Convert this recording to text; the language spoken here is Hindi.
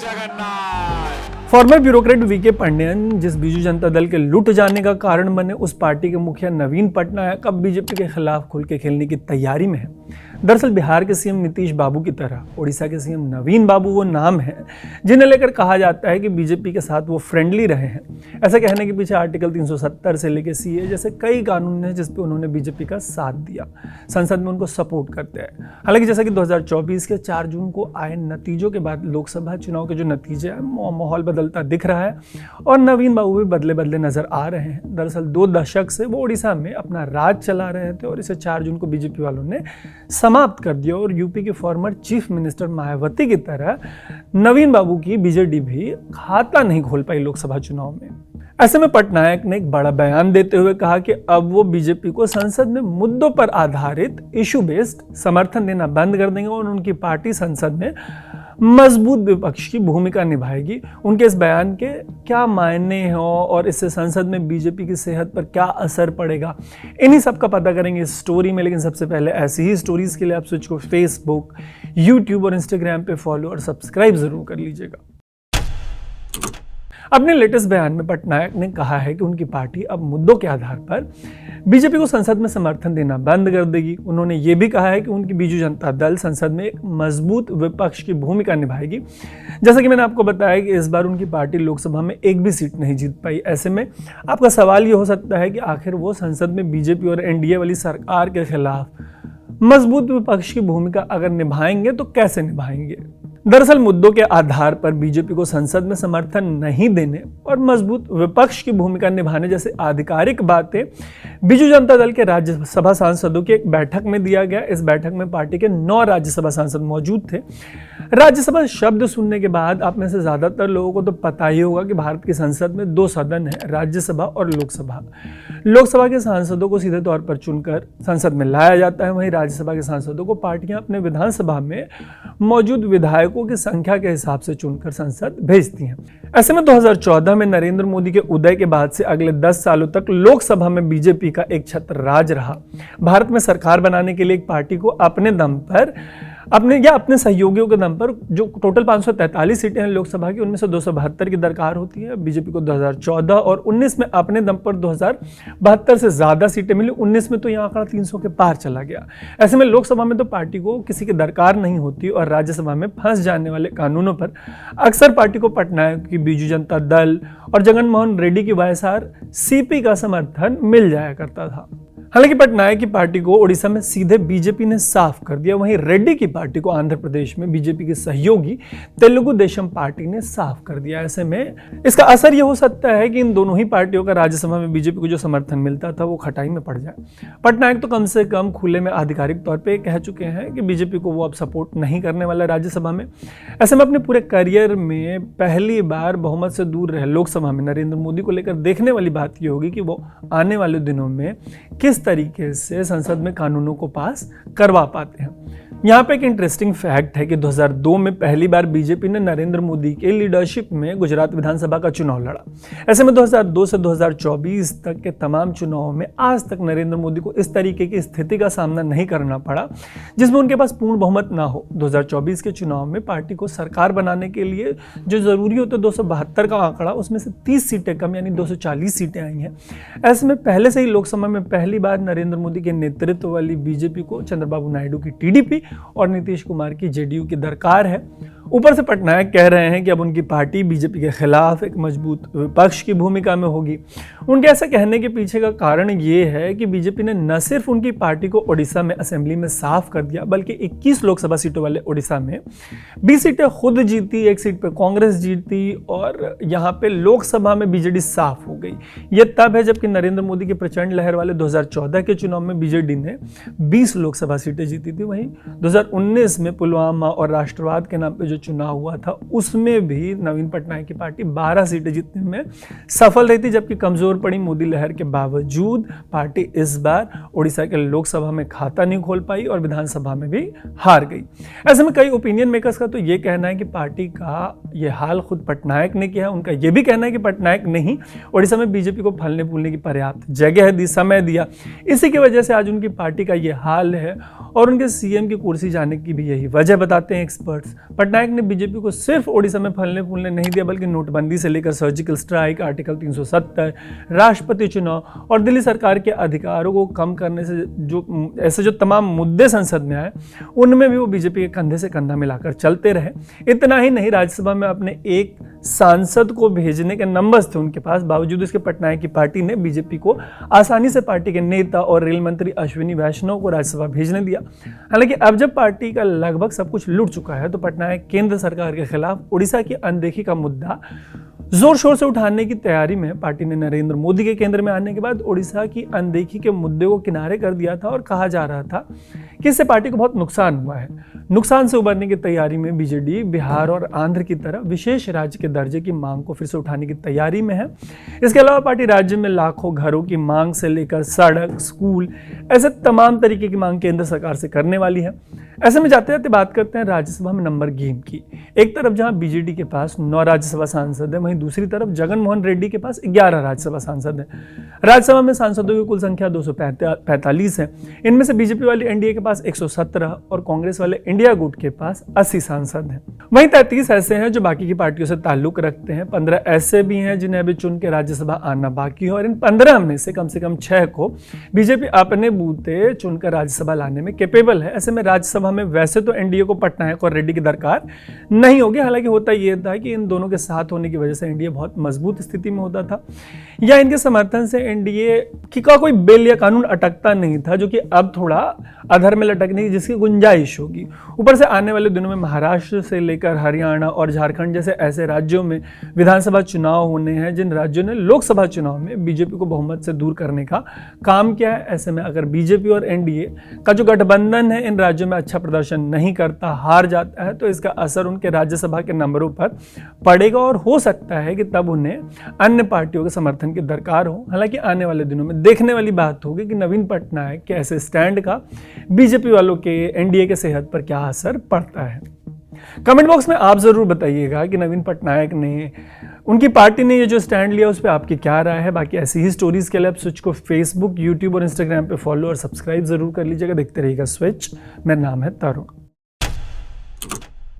Jagannath. Former bureaucrat VK Pandian जिस बीजू जनता दल के लुट जाने का कारण बने, उस पार्टी के मुखिया नवीन पटनायक अब बीजेपी के खिलाफ खुल के खेलने की तैयारी में है। दरअसल बिहार के सीएम नीतीश बाबू की तरह उड़ीसा के सीएम नवीन बाबू वो नाम है जिन्हें लेकर कहा जाता है कि बीजेपी के साथ वो फ्रेंडली रहे हैं। ऐसा कहने के पीछे आर्टिकल 370 से लेकर सीए जैसे कई कानून हैं जिस पे उन्होंने बीजेपी का साथ दिया, संसद में उनको सपोर्ट करते हैं। हालांकि जैसा कि 2024 के 4 जून को आए नतीजों के बाद लोकसभा चुनाव के जो नतीजे हैं माहौल बदलता दिख रहा है और नवीन बाबू भी बदले बदले नजर आ रहे हैं। दरअसल 2 दशक से वो उड़ीसा में अपना राज चला रहे थे और इसे 4 जून को बीजेपी वालों ने समाप्त कर दिया और यूपी के फॉर्मर चीफ मिनिस्टर मायावती की तरह नवीन बाबू की बीजेडी भी खाता नहीं खोल पाई लोकसभा चुनाव में। ऐसे में पटनायक ने एक बड़ा बयान देते हुए कहा कि अब वो बीजेपी को संसद में मुद्दों पर आधारित इशू बेस्ड समर्थन देना बंद कर देंगे और उनकी पार्टी संसद में मजबूत विपक्ष की भूमिका निभाएगी। उनके इस बयान के क्या मायने हैं और इससे संसद में बीजेपी की सेहत पर क्या असर पड़ेगा, इन्हीं सब का पता करेंगे इस स्टोरी में। लेकिन सबसे पहले ऐसी ही स्टोरीज के लिए आप स्विच को फेसबुक, यूट्यूब और इंस्टाग्राम पे फॉलो और सब्सक्राइब जरूर कर लीजिएगा। अपने लेटेस्ट बयान में पटनायक ने कहा है कि उनकी पार्टी अब मुद्दों के आधार पर बीजेपी को संसद में समर्थन देना बंद कर देगी। उन्होंने ये भी कहा है कि उनकी बीजू जनता दल संसद में एक मजबूत विपक्ष की भूमिका निभाएगी। जैसा कि मैंने आपको बताया कि इस बार उनकी पार्टी लोकसभा में एक भी सीट नहीं जीत पाई। ऐसे में आपका सवाल ये हो सकता है कि आखिर वो संसद में बीजेपी और एनडीए वाली सरकार के खिलाफ मजबूत विपक्ष की भूमिका अगर निभाएंगे तो कैसे निभाएंगे। दरअसल मुद्दों के आधार पर बीजेपी को संसद में समर्थन नहीं देने और मजबूत विपक्ष की भूमिका निभाने जैसे आधिकारिक बातें बीजू जनता दल के राज्यसभा सांसदों की एक बैठक में दिया गया। इस बैठक में पार्टी के 9 राज्यसभा सांसद मौजूद थे। राज्यसभा शब्द सुनने के बाद आप में से ज्यादातर लोगों को तो पता ही होगा कि भारत की संसद में 2 सदन है, राज्यसभा और लोकसभा। लोकसभा के सांसदों को सीधे तौर पर चुनकर संसद में लाया जाता है, वहीं राज्यसभा के सांसदों को पार्टियां अपने विधानसभा में मौजूद विधायकों की संख्या के हिसाब से चुनकर संसद भेजती हैं। ऐसे में 2014 में नरेंद्र मोदी के उदय के बाद से अगले 10 सालों तक लोकसभा में बीजेपी का एक छत्र राज रहा। भारत में सरकार बनाने के लिए एक पार्टी को अपने दम पर अपने सहयोगियों के दम पर जो टोटल 543 सीटें हैं लोकसभा की, उनमें से 272 की दरकार होती है। बीजेपी को 2014 और 19 में अपने दम पर 2072 से ज्यादा सीटें मिली। 19 में तो यह आंकड़ा 300 के पार चला गया। ऐसे में लोकसभा में तो पार्टी को किसी की दरकार नहीं होती और राज्यसभा में फंस जाने वाले कानूनों पर अक्सर पार्टी को पटनायक की बीजू जनता दल और जगन मोहन रेड्डी की वाईएसआर सीपी का समर्थन मिल जाया करता था। हालांकि पटनायक की पार्टी को ओडिशा में सीधे बीजेपी ने साफ कर दिया, वहीं रेड्डी की पार्टी को आंध्र प्रदेश में बीजेपी के सहयोगी तेलुगु देशम पार्टी ने साफ कर दिया। ऐसे में इसका असर यह हो सकता है कि इन दोनों ही पार्टियों का राज्यसभा में बीजेपी को जो समर्थन मिलता था वो खटाई में पड़ जाए। पटनायक तो कम से कम खुले में आधिकारिक तौर पर कह चुके हैं कि बीजेपी को वो अब सपोर्ट नहीं करने वाला राज्यसभा में। ऐसे में अपने पूरे करियर में पहली बार बहुमत से दूर रहे लोकसभा में नरेंद्र मोदी को लेकर देखने वाली बात यह होगी कि वो आने वाले दिनों में किस तरीके से संसद में कानूनों को पास करवा पाते हैं। यहाँ पे एक इंटरेस्टिंग फैक्ट है कि 2002 में पहली बार बीजेपी ने नरेंद्र मोदी के लीडरशिप में गुजरात विधानसभा का चुनाव लड़ा। ऐसे में 2002 से 2024 तक के तमाम चुनावों में आज तक नरेंद्र मोदी को इस तरीके की स्थिति का सामना नहीं करना पड़ा जिसमें उनके पास पूर्ण बहुमत ना हो। 2024 के चुनाव में पार्टी को सरकार बनाने के लिए जो जरूरी होता है 272 का आंकड़ा, उसमें से 30 सीटें कम यानी 240 सीटें आई हैं। ऐसे में पहले से ही लोकसभा में पहली बार नरेंद्र मोदी के नेतृत्व वाली बीजेपी को चंद्रबाबू नायडू की टीडीपी और नीतीश कुमार की जेडीयू की दरकार है। ऊपर से पटनायक कह रहे हैं कि अब उनकी पार्टी बीजेपी के खिलाफ एक मजबूत विपक्ष की भूमिका में होगी। उनके ऐसा कहने के पीछे का कारण ये है कि बीजेपी ने न सिर्फ उनकी पार्टी को ओडिशा में असेंबली में साफ कर दिया बल्कि 21 लोकसभा सीटों वाले ओडिशा में 20 सीटें खुद जीती, 1 सीट पर कांग्रेस जीती और यहाँ पे लोकसभा में बीजेडी साफ हो गई। ये तब है जबकि नरेंद्र मोदी की प्रचंड लहर वाले 2014 के चुनाव में बीजेडी ने 20 लोकसभा सीटें जीती थी। वहीं 2019 में पुलवामा और राष्ट्रवाद के नाम पे जो चुनाव हुआ था उसमें भी नवीन पटनायक की पार्टी 12 सीटें जीतने में सफल रही थी, जबकि कमजोर पड़ी मोदी लहर के बावजूद पार्टी इस बार ओडिशा के लोकसभा में खाता नहीं खोल पाई और विधानसभा में भी हार गई। ऐसे में कई ओपिनियन मेकर्स का तो ये कहना है कि पार्टी का ये हाल खुद पटनायक ने किया। उनका ये भी कहना है कि पटनायक नहीं, ओडिशा में बीजेपी को फलने फूलने की पर्याप्त जगह दी, समय दिया, इसी की वजह से आज उनकी पार्टी का ये हाल है और उनके सीएम की कुर्सी जाने की भी यही वजह बताते हैं एक्सपर्ट्स। पटनायक पटनायक ने बीजेपी को सिर्फ ओडिशा में फलने फूलने नहीं दिया, बल्कि नोटबंदी से लेकर सर्जिकल स्ट्राइक, आर्टिकल 370, राष्ट्रपति चुनाव और दिल्ली सरकार के अधिकारों को कम करने से जो तमाम मुद्दे संसद में आए, उनमें भी वो बीजेपी के कंधे से कंधा मिलाकर चलते रहे। इतना ही नहीं, राज्यसभा में अपने एक सांसद को भेजने के नंबर्स थे उनके पास, बावजूद इसके पटनायक की पार्टी ने बीजेपी को आसानी से पार्टी के नेता और रेल मंत्री अश्विनी वैष्णव को राज्यसभा भेजने दिया। हालांकि अब जब पार्टी का लगभग सब कुछ लुट चुका है, तो पटनायक केंद्र सरकार के खिलाफ उड़ीसा की अनदेखी का मुद्दा जोर शोर से उठाने की तैयारी में। पार्टी ने नरेंद्र मोदी के केंद्र में आने के बाद उड़ीसा की अनदेखी के मुद्दे को किनारे कर दिया था और कहा जा रहा था कि इससे पार्टी को बहुत नुकसान हुआ है। नुकसान से उबरने की तैयारी में बीजेडी बिहार और आंध्र की तरह विशेष राज्य के दर्जे की मांग को फिर से उठाने की तैयारी में है। इसके अलावा पार्टी राज्य में लाखों घरों की मांग से लेकर सड़क, स्कूल, ऐसे तमाम तरीके की मांग केंद्र सरकार से करने वाली है। ऐसे में जाते जाते बात करते हैं राज्यसभा में नंबर गेम की। एक तरफ जहां बीजेडी के पास 9 राज्यसभा सांसद है, वहीं दूसरी तरफ जगन मोहन रेड्डी के पास 11 राज्यसभा सांसद है। राज्यसभा में सांसदों की कुल संख्या 245 है। इनमें से बीजेपी वाली एनडीए के पास 117 और कांग्रेस वाले इंडिया गुट के पास 80 सांसद हैं। वहीं 33 ऐसे हैं जो बाकी की पार्टियों से ताल्लुक रखते हैं। 15 ऐसे भी हैं जिन्हें अभी चुन के राज्यसभा आना बाकी है, और इन 15 में से कम 6 को बीजेपी अपने बूते चुनकर राज्यसभा लाने में कैपेबल है। ऐसे में राज्यसभा में वैसे तो एनडीए को पटनायक और रेड्डी की दरकार नहीं होगी। हालांकि होता यह था कि इन दोनों के साथ होने की वजह से एनडीए बहुत मजबूत स्थिति में होता था, या इनके समर्थन से एनडीए का कोई बिल या कानून अटकता नहीं था, जो कि अब थोड़ा अधर में लटकने की जिसकी गुंजाइश होगी। ऊपर से आने वाले दिनों में महाराष्ट्र से लेकर हरियाणा और झारखंड जैसे ऐसे राज्यों में विधानसभा चुनाव होने हैं, जिन राज्यों ने लोकसभा चुनाव में बीजेपी को बहुमत से दूर करने का काम किया है। ऐसे में अगर बीजेपी और एनडीए का जो गठबंधन है इन राज्यों में अच्छा प्रदर्शन नहीं करता, हार जाता है, तो इसका असर उनके राज्यसभा के नंबरों पर पड़ेगा, और हो सकता है कि तब उन्हें अन्य पार्टियों के समर्थन की दरकार हो। हालांकि आने वाले दिनों में देखने वाली बात होगी कि नवीन पटनायक के ऐसे स्टैंड का बीजेपी वालों के, एनडीए के सेहत पर क्या असर पड़ता है। कमेंट बॉक्स में आप जरूर बताइएगा कि नवीन पटनायक ने, उनकी पार्टी ने ये जो स्टैंड लिया उस पर आपकी क्या राय है। बाकी ऐसी ही स्टोरीज के लिए आप स्विच को फेसबुक, यूट्यूब और इंस्टाग्राम पे फॉलो और सब्सक्राइब जरूर कर लीजिएगा। देखते रहिएगा स्विच। मेरा नाम है तरुण।